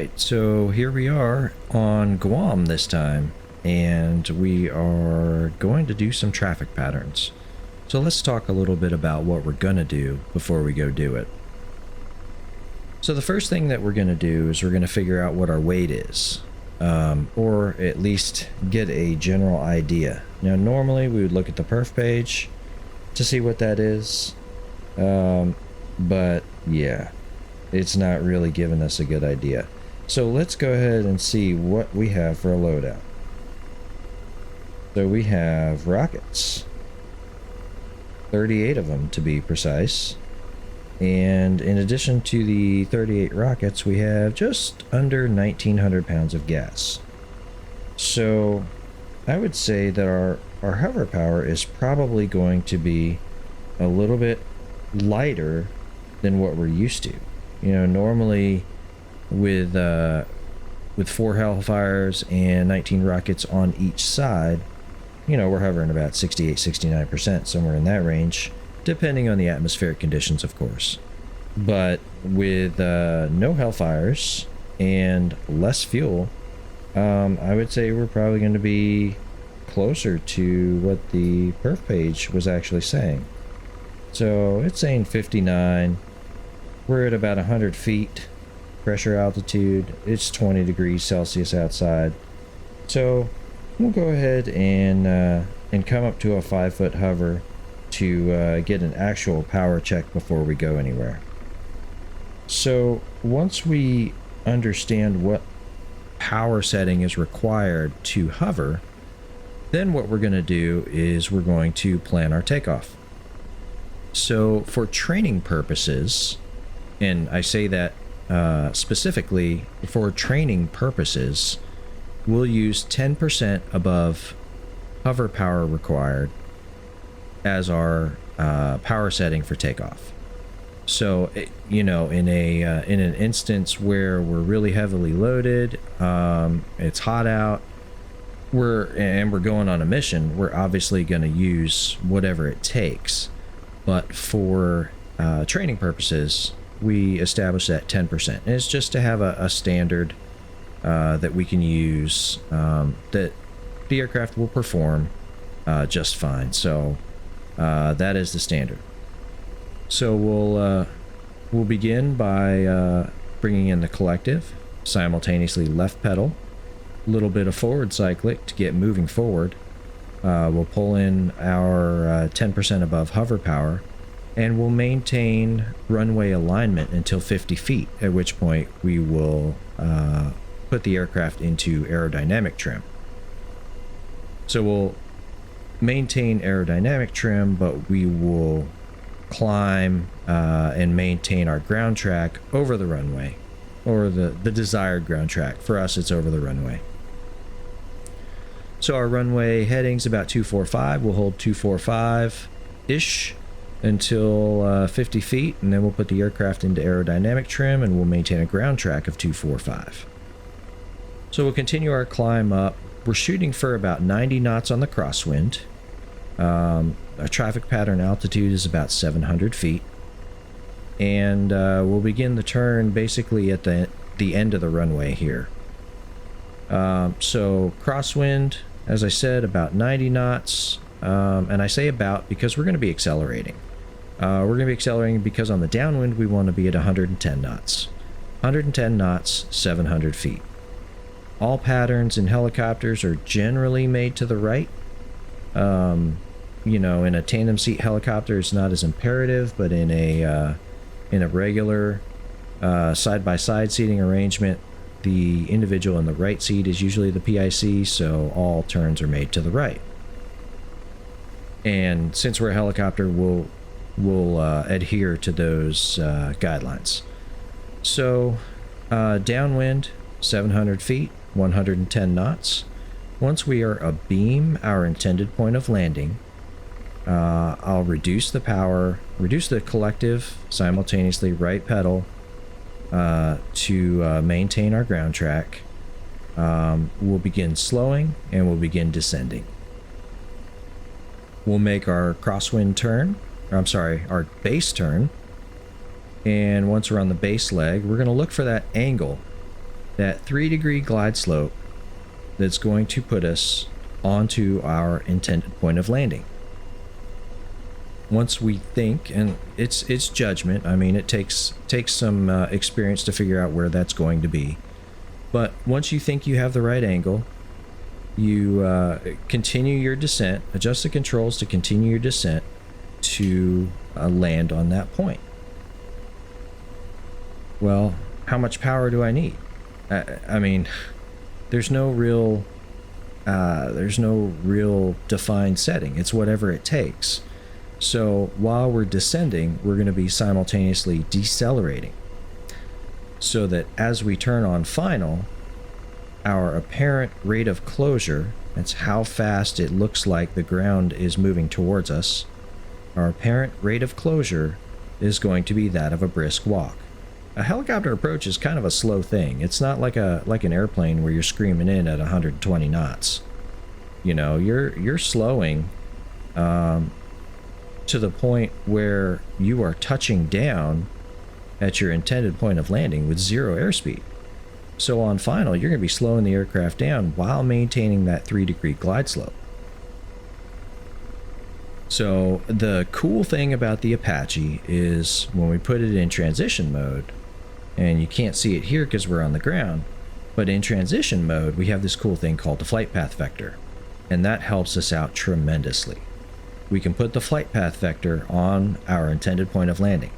Alright, so here we are on Guam this time, and we are going to do some traffic patterns. So let's talk a little bit about what we're going to do before we go do it. So the first thing that we're going to do is we're going to figure out what our weight is, or at least get a general idea. Now normally we would look at the perf page to see what that is, but yeah. It's not really giving us a good idea. So let's go ahead and see what we have for a loadout. So we have rockets. 38 of them to be precise. And in addition to the 38 rockets, we have just under 1,900 pounds of gas. So I would say that our hover power is probably going to be a little bit lighter than what we're used to. You know, normally with 4 Hellfires and 19 rockets on each side, you know, we're hovering about 68-69%, somewhere in that range, depending on the atmospheric conditions, of course. But with no Hellfires and less fuel, I would say we're probably going to be closer to what the perf page was actually saying. So it's saying 59. We're at about 100 feet pressure altitude. It's 20 degrees Celsius outside. So we'll go ahead and come up to a 5-foot hover to get an actual power check before we go anywhere. So once we understand what power setting is required to hover, then what we're going to do is we're going to plan our takeoff. So for training purposes, and I say that specifically for training purposes, we'll use 10% above hover power required as our power setting for takeoff. So, you know, in an instance where we're really heavily loaded, it's hot out, we're going on a mission, we're obviously going to use whatever it takes. But for training purposes, we establish that 10%. And it's just to have a standard that we can use that the aircraft will perform just fine. So that is the standard. So we'll begin by bringing in the collective, simultaneously left pedal, a little bit of forward cyclic to get moving forward. We'll pull in our 10% above hover power, and we'll maintain runway alignment until 50 feet, at which point we will put the aircraft into aerodynamic trim. So we'll maintain aerodynamic trim, but we will climb and maintain our ground track over the runway, or the desired ground track. For us, it's over the runway. So our runway heading's about 245. We'll hold 245-ish until 50 feet, and then we'll put the aircraft into aerodynamic trim, and we'll maintain a ground track of 245. So we'll continue our climb up. We're shooting for about 90 knots on the crosswind. Our traffic pattern altitude is about 700 feet. And we'll begin the turn basically at the end of the runway here. So crosswind, as I said, about 90 knots. And I say about because we're going to be accelerating. We're going to be accelerating because on the downwind we want to be at 110 knots. 110 knots, 700 feet. All patterns in helicopters are generally made to the right. You know, in a tandem seat helicopter, it's not as imperative, but in a regular side-by-side seating arrangement, the individual in the right seat is usually the PIC, so all turns are made to the right. And since we're a helicopter, we'll adhere to those guidelines. So downwind, 700 feet, 110 knots. Once we are abeam our intended point of landing, I'll reduce the power, reduce the collective, simultaneously right pedal to maintain our ground track. We'll begin slowing and we'll begin descending. We'll make our crosswind turn, or I'm sorry, our base turn. And once we're on the base leg, we're going to look for that angle that 3-degree glide slope that's going to put us onto our intended point of landing. Once we think, and it's judgment, I mean, it takes some experience to figure out where that's going to be. But once you think you have the right angle, you continue your descent, adjust the controls to continue your descent to land on that point. Well, how much power do I need? I mean, there's no real defined setting. It's whatever it takes. So while we're descending, we're going to be simultaneously decelerating, so that as we turn on final, our apparent rate of closure, that's how fast it looks like the ground is moving towards us, our apparent rate of closure is going to be that of a brisk walk. A helicopter approach is kind of a slow thing. It's not like an airplane where you're screaming in at 120 knots. You know, you're slowing to the point where you are touching down at your intended point of landing with 0 airspeed. So on final, you're going to be slowing the aircraft down while maintaining that 3-degree glide slope. So the cool thing about the Apache is when we put it in transition mode, and you can't see it here because we're on the ground, but in transition mode, we have this cool thing called the flight path vector, and that helps us out tremendously. We can put the flight path vector on our intended point of landing,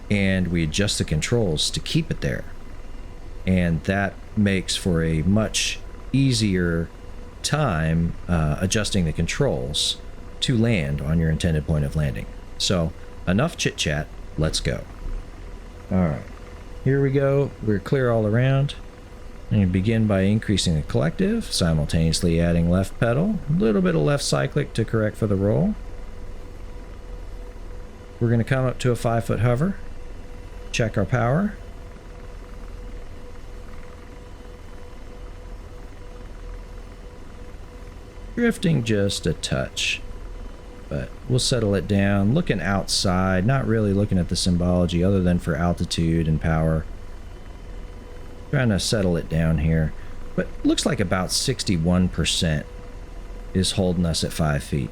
and we adjust the controls to keep it there. And that makes for a much easier time adjusting the controls to land on your intended point of landing. So enough chit chat, let's go. All right, here we go. We're clear all around. And you begin by increasing the collective, simultaneously adding left pedal, a little bit of left cyclic to correct for the roll. We're going to come up to a 5-foot hover, check our power. Drifting just a touch, but we'll settle it down, looking outside, not really looking at the symbology other than for altitude and power. Trying to settle it down here, but looks like about 61% is holding us at 5 feet.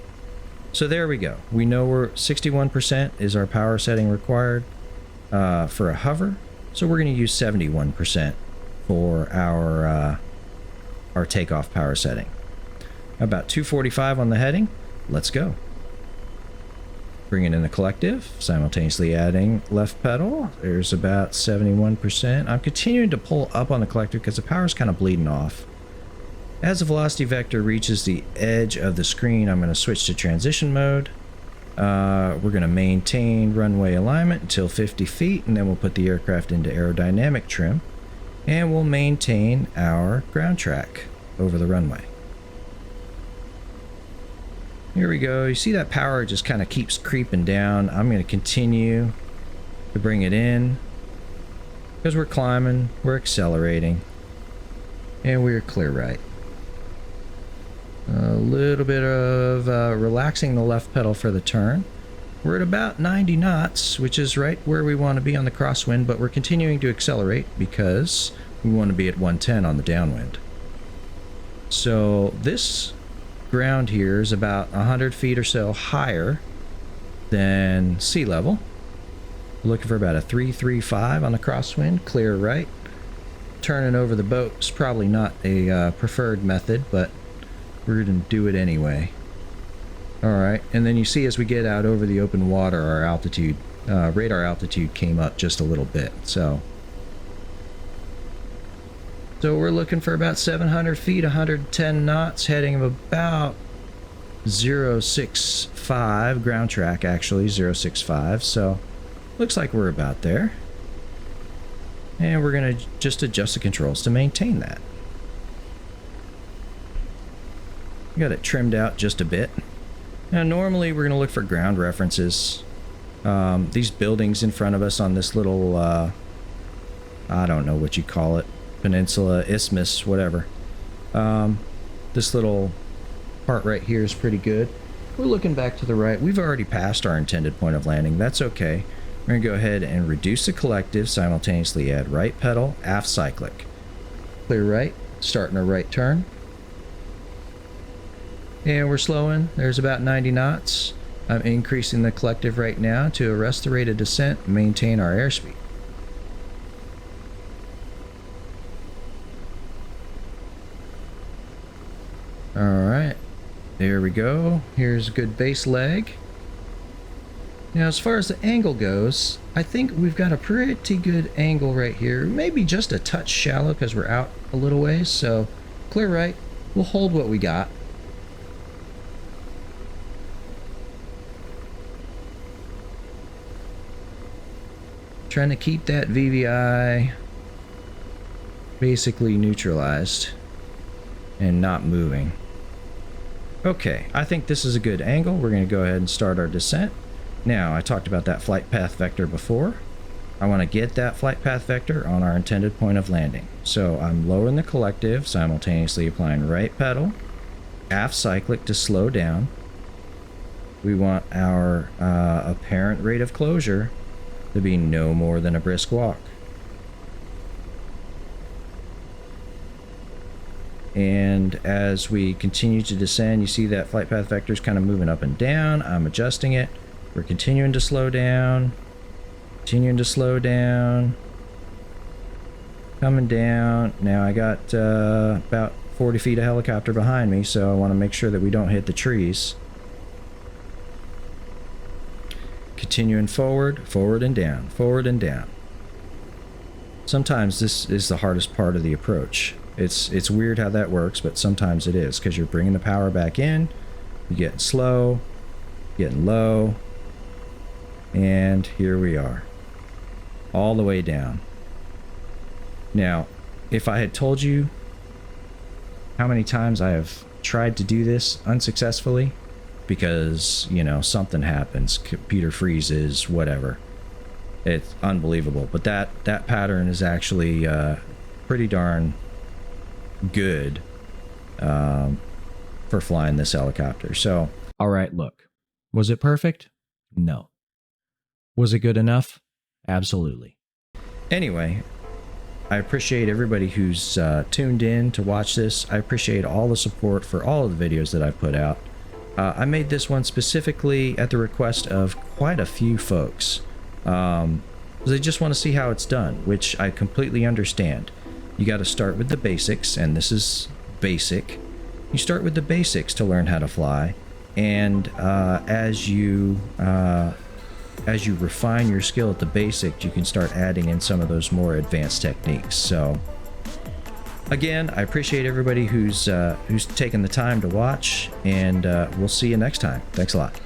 So there we go. We know we're 61% is our power setting required for a hover. So we're going to use 71% for our takeoff power setting. About 245 on the heading. Let's go. Bringing in the collective, simultaneously adding left pedal. There's about 71%. I'm continuing to pull up on the collective because the power's kind of bleeding off. As the velocity vector reaches the edge of the screen, I'm going to switch to transition mode. We're going to maintain runway alignment until 50 feet, and then we'll put the aircraft into aerodynamic trim, and we'll maintain our ground track over the runway. Here we go. You see that power just kind of keeps creeping down. I'm going to continue to bring it in because we're climbing, we're accelerating, and we're clear right. A little bit of relaxing the left pedal for the turn. We're at about 90 knots, which is right where we want to be on the crosswind, but we're continuing to accelerate because we want to be at 110 on the downwind. So this ground here is about 100 feet or so higher than sea level. We're looking for about a 335 on the crosswind, clear right. Turning over the boat is probably not a preferred method, but we're going to do it anyway. Alright, and then you see as we get out over the open water, our altitude, radar altitude came up just a little bit. So we're looking for about 700 feet, 110 knots, heading of about 065, ground track actually, 065, so looks like we're about there. And we're going to just adjust the controls to maintain that. Got it trimmed out just a bit. Now normally we're going to look for ground references. These buildings in front of us on this little, I don't know what you call it, peninsula, isthmus, whatever. This little part right here is pretty good. We're looking back to the right. We've already passed our intended point of landing. That's okay. We're going to go ahead and reduce the collective, simultaneously add right pedal, aft cyclic. clear right, starting a right turn. And we're slowing. There's about 90 knots. I'm increasing the collective right now to arrest the rate of descent and maintain our airspeed. Alright, there we go. Here's a good base leg. Now, as far as the angle goes, I think we've got a pretty good angle right here. Maybe just a touch shallow because we're out a little ways. So, clear right. We'll hold what we got. Trying to keep that VVI basically neutralized and not moving. Okay, I think this is a good angle. We're going to go ahead and start our descent. Now, I talked about that flight path vector before. I want to get that flight path vector on our intended point of landing. So I'm lowering the collective, simultaneously applying right pedal, half cyclic to slow down. We want our apparent rate of closure to be no more than a brisk walk. And as we continue to descend, you see that flight path vector is kind of moving up and down. I'm adjusting it. We're continuing to slow down, coming down. Now I got about 40 feet of helicopter behind me, so I want to make sure that we don't hit the trees. Continuing forward and down, Sometimes this is the hardest part of the approach. It's weird how that works, but sometimes it is, because you're bringing the power back in, you're getting slow, getting low, and here we are, all the way down. Now, if I had told you how many times I have tried to do this unsuccessfully, because, you know, something happens, computer freezes, whatever, it's unbelievable. But that pattern is actually pretty darn good for flying this helicopter. So, all right, look, was it perfect? No. Was it good enough? Absolutely. Anyway, I appreciate everybody who's tuned in to watch this. I appreciate all the support for all of the videos that I've put out. I made this one specifically at the request of quite a few folks. They just want to see how it's done, which I completely understand. You got to start with the basics, and this is basic. You start with the basics to learn how to fly, and as you refine your skill at the basics, you can start adding in some of those more advanced techniques. So again, I appreciate everybody who's taken the time to watch, and we'll see you next time. Thanks a lot.